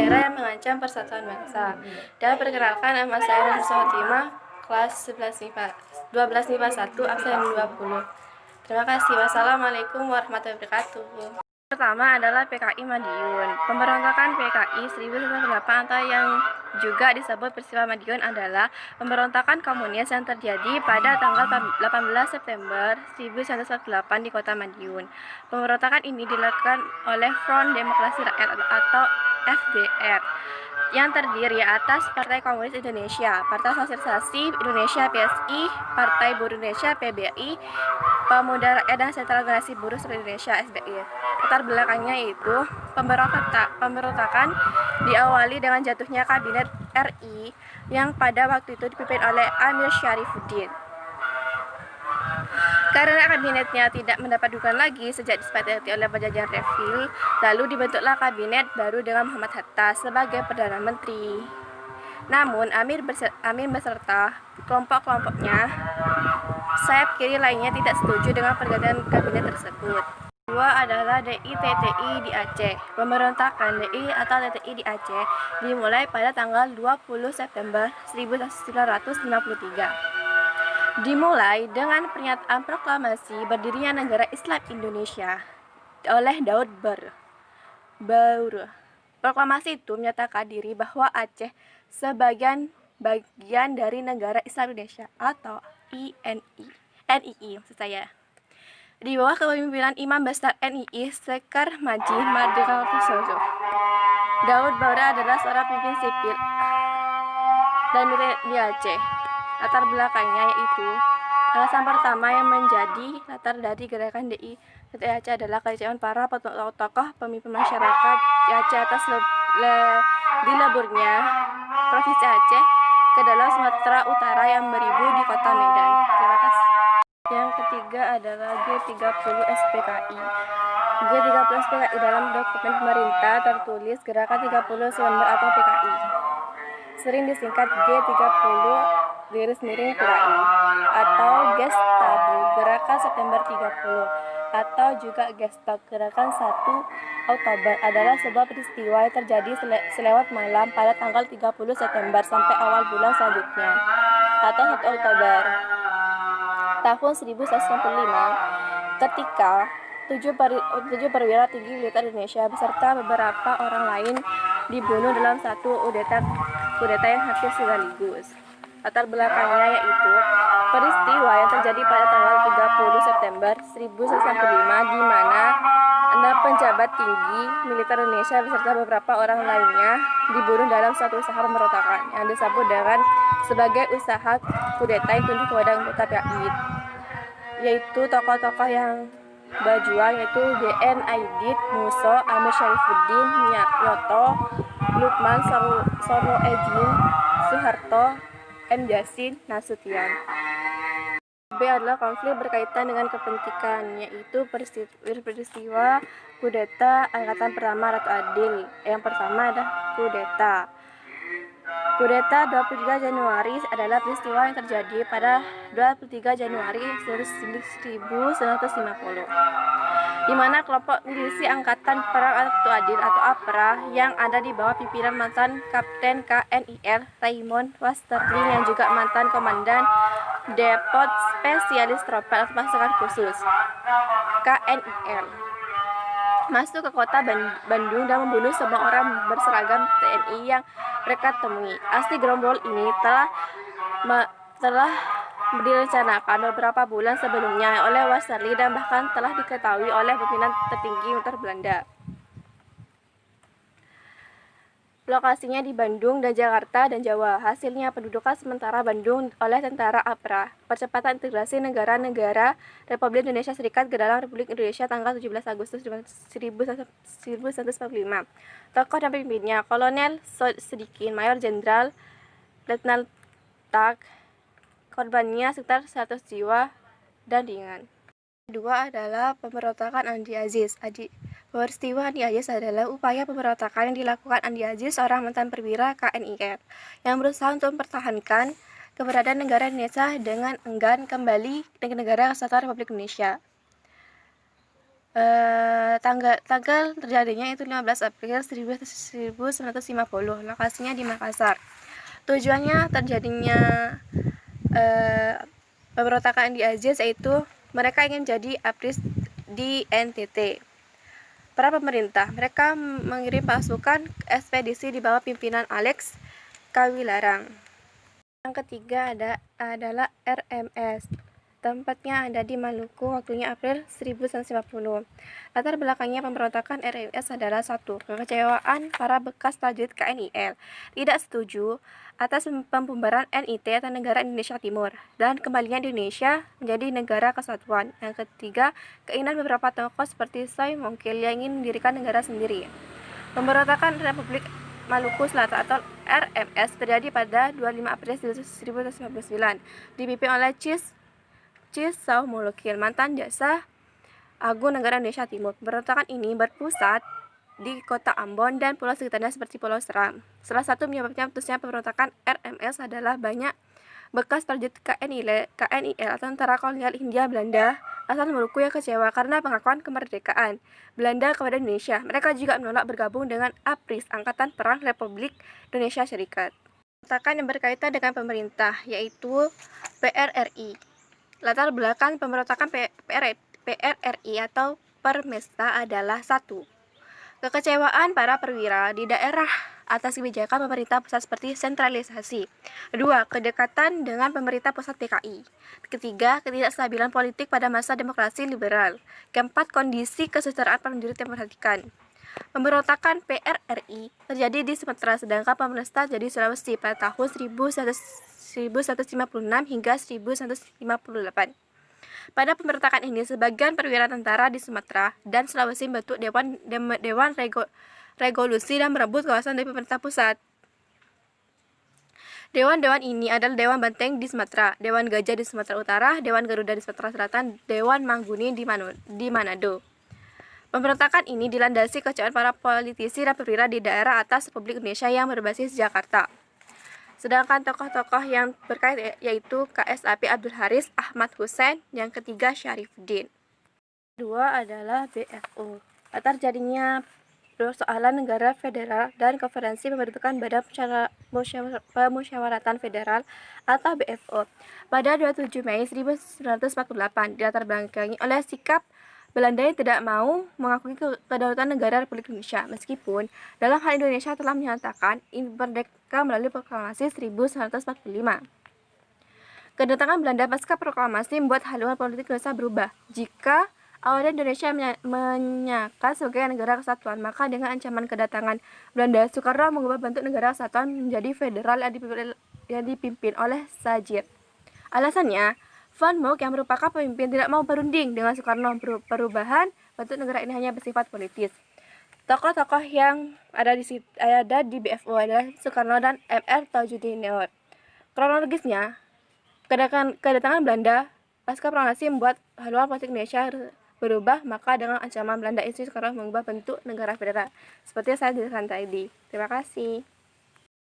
daerah yang mengancam persatuan bangsa. Dan perkenalkan, nama saya Nurul Sohotima, kelas 12 MIPA 1, absen 20. Terima kasih. Wassalamualaikum warahmatullahi wabarakatuh. Pertama adalah PKI Madiun. Pemberontakan PKI 1908 atau yang juga disebut peristiwa Madiun adalah pemberontakan komunis yang terjadi pada tanggal 18 September 1948 di kota Madiun. Pemberontakan ini dilakukan oleh Front Demokrasi Rakyat atau FDR yang terdiri atas Partai Komunis Indonesia, Partai Sosialisasi Indonesia PSI, Partai Buruh Indonesia PBI, Pemuda Rakyat dan Sentra Organisasi Buruh Seluruh Indonesia SBI. Latar belakangnya itu pemberontakan diawali dengan jatuhnya kabinet RI yang pada waktu itu dipimpin oleh Amir Syarifuddin. Karena kabinetnya tidak mendapat dukungan lagi sejak disepakati oleh Perjanjian Revil, lalu dibentuklah kabinet baru dengan Muhammad Hatta sebagai Perdana Menteri. Namun Amir beserta kelompok-kelompoknya sayap kiri lainnya tidak setuju dengan pergantian kabinet tersebut. Kedua adalah DITTI di Aceh. Pemberontakan DI atau TTI di Aceh dimulai pada tanggal 20 September 1953. Dimulai dengan pernyataan proklamasi berdirinya negara Islam Indonesia oleh Daud Baur. Proklamasi itu menyatakan diri bahwa Aceh sebagai bagian dari negara Islam Indonesia atau NII maksud saya. Di bawah kepemimpinan Imam Besar NII Sekar Maji Mardika Sojo. Daud Baur adalah seorang pemimpin sipil dan militer di Aceh. Latar belakangnya yaitu alasan pertama yang menjadi latar dari gerakan DI Aceh adalah kekecewaan para tokoh pemimpin masyarakat di Aceh atas dileburnya Provinsi Aceh ke dalam Sumatera Utara yang beribu di kota Medan. Terima kasih. Yang ketiga adalah G30 SPKI. G30 SPKI dalam dokumen pemerintah tertulis Gerakan 30 September atau PKI. Sering disingkat G30-PKI atau Gestabu, Gerakan September 30, atau juga Gestok, Gerakan 1 Oktober adalah sebuah peristiwa yang terjadi selewat malam pada tanggal 30 September sampai awal bulan selanjutnya atau 1 Oktober tahun 1965 ketika 7 perwira tinggi militer Indonesia beserta beberapa orang lain dibunuh dalam satu kudeta yang hampir sekaligus. Latar belakangnya yaitu peristiwa yang terjadi pada tanggal 30 September 1965 di mana 6 penjabat tinggi militer Indonesia beserta beberapa orang lainnya dibunuh dalam suatu usaha pemberontakan yang disebut dengan sebagai usaha kudeta yang tunduk kepada anggota PKI, yaitu tokoh-tokoh yang berjuang yaitu DN Aidit, Muso, Amir Syarifuddin, Nyoto, Lukman Soroedin, Soeharto, M. Yasin, Nasution. B adalah konflik berkaitan dengan kepentingan, yaitu peristiwa kudeta Angkatan Pertama Ratu Adil. Yang pertama adalah kudeta. Kudeta 23 Januari adalah peristiwa yang terjadi pada 23 Januari 1950, di mana kelompok milisi Angkatan Perang Ratu Adil atau APRA yang ada di bawah pimpinan mantan Kapten KNIL Raymond Wasterling yang juga mantan Komandan Depot Spesialis Tropel atau Pasukan Khusus KNIL masuk ke kota Bandung dan membunuh semua orang berseragam TNI yang mereka temui. Aksi gerombol ini telah direncanakan beberapa bulan sebelumnya oleh Wasterly dan bahkan telah diketahui oleh pimpinan tertinggi militer Belanda. Lokasinya di Bandung dan Jakarta dan Jawa. Hasilnya pendudukan sementara Bandung oleh tentara APRA. Percepatan integrasi negara-negara Republik Indonesia Serikat ke dalam Republik Indonesia tanggal 17 Agustus 1945. Tokoh dan pemimpinnya Kolonel Sodikin, Mayor Jenderal, Letnan Tak. Korbannya sekitar 100 jiwa dan ringan. Kedua adalah pemberontakan Andi Aziz. Peristiwa Andi Aziz adalah upaya pemberontakan yang dilakukan Andi Aziz, seorang mantan perwira KNIR, yang berusaha untuk mempertahankan keberadaan negara Indonesia dengan enggan kembali ke negara Kesatuan Republik Indonesia. Tanggal terjadinya itu 15 April 1950. Lokasinya di Makassar. Tujuannya terjadinya pemberontakan di Aziz yaitu mereka ingin jadi APRIS di NTT. Para pemerintah, mereka mengirim pasukan ekspedisi di bawah pimpinan Alex Kawilarang. Yang ketiga adalah RMS. Tempatnya ada di Maluku, waktunya April 1950. Latar belakangnya pemberontakan RMS adalah satu, kekecewaan para bekas prajurit KNIL tidak setuju atas pembubaran NIT atau Negara Indonesia Timur dan kembalinya Indonesia menjadi negara kesatuan. Yang ketiga, keinginan beberapa tokoh seperti Soe Mongkil yang ingin mendirikan negara sendiri. Pemberontakan Republik Maluku Selatan atau RMS terjadi pada 25 April 1959, dipimpin oleh Saw Molokin, mantan Jaksa Agung Negara Indonesia Timur. Pemberontakan ini berpusat di kota Ambon dan pulau sekitarnya seperti Pulau Seram. Salah satu penyebabnya putusnya pemberontakan RMS adalah banyak bekas prajurit KNIL atau tentara kolonial Hindia Belanda asal Maluku yang kecewa karena pengakuan kemerdekaan Belanda kepada Indonesia. Mereka juga menolak bergabung dengan APRIS, Angkatan Perang Republik Indonesia Serikat. Pemberontakan yang berkaitan dengan pemerintah yaitu PRRI. Latar belakang pemberontakan PRRI atau Permesta adalah satu, kekecewaan para perwira di daerah atas kebijakan pemerintah pusat seperti sentralisasi. Kedua, kedekatan dengan pemerintah pusat PKI. Ketiga, ketidakstabilan politik pada masa demokrasi liberal. Keempat, kondisi kesejahteraan prajurit yang memperhatikan. Pemberontakan PRRI terjadi di Sumatera, sedangkan Permesta jadi Sulawesi pada tahun 1156 hingga 1158. Pada pemberontakan ini, sebagian perwira tentara di Sumatera dan Sulawesi membentuk Dewan Revolusi dan merebut kawasan dari pemerintah pusat. Dewan-dewan ini adalah Dewan Banteng di Sumatera, Dewan Gajah di Sumatera Utara, Dewan Garuda di Sumatera Selatan, Dewan Mangguni di Manado. Pemberontakan ini dilandasi kekecewaan para politisi dan perwira di daerah atas Republik Indonesia yang berbasis Jakarta. Sedangkan tokoh-tokoh yang berkait yaitu KSAP Abdul Haris, Ahmad Hussein, yang ketiga Syarifuddin. Kedua adalah BFO. Latar jadinya persoalan negara federal dan konferensi pembentukan Badan Pemusyawaratan Federal atau BFO pada 27 Mei 1948 dilatar belakangi oleh sikap Belanda yang tidak mau mengakui kedaulatan negara Republik Indonesia, meskipun dalam hal Indonesia telah menyatakan merdeka melalui proklamasi 1945. Kedatangan Belanda pasca proklamasi membuat haluan politik Indonesia berubah. Jika awalnya Indonesia menyatakan sebagai negara kesatuan, maka dengan ancaman kedatangan Belanda, Soekarno mengubah bentuk negara kesatuan menjadi federal yang dipimpin oleh Sajid. Alasannya, Van Mook yang merupakan pemimpin tidak mau berunding dengan Soekarno. Perubahan bentuk negara ini hanya bersifat politis. Tokoh-tokoh yang ada di BFO adalah Soekarno dan MR Tajuddin. Kronologisnya, kedatangan Belanda pasca proklamasi membuat haluan politik Indonesia berubah, maka dengan ancaman Belanda itu Soekarno mengubah bentuk negara federal seperti yang saya jelaskan tadi. Terima kasih.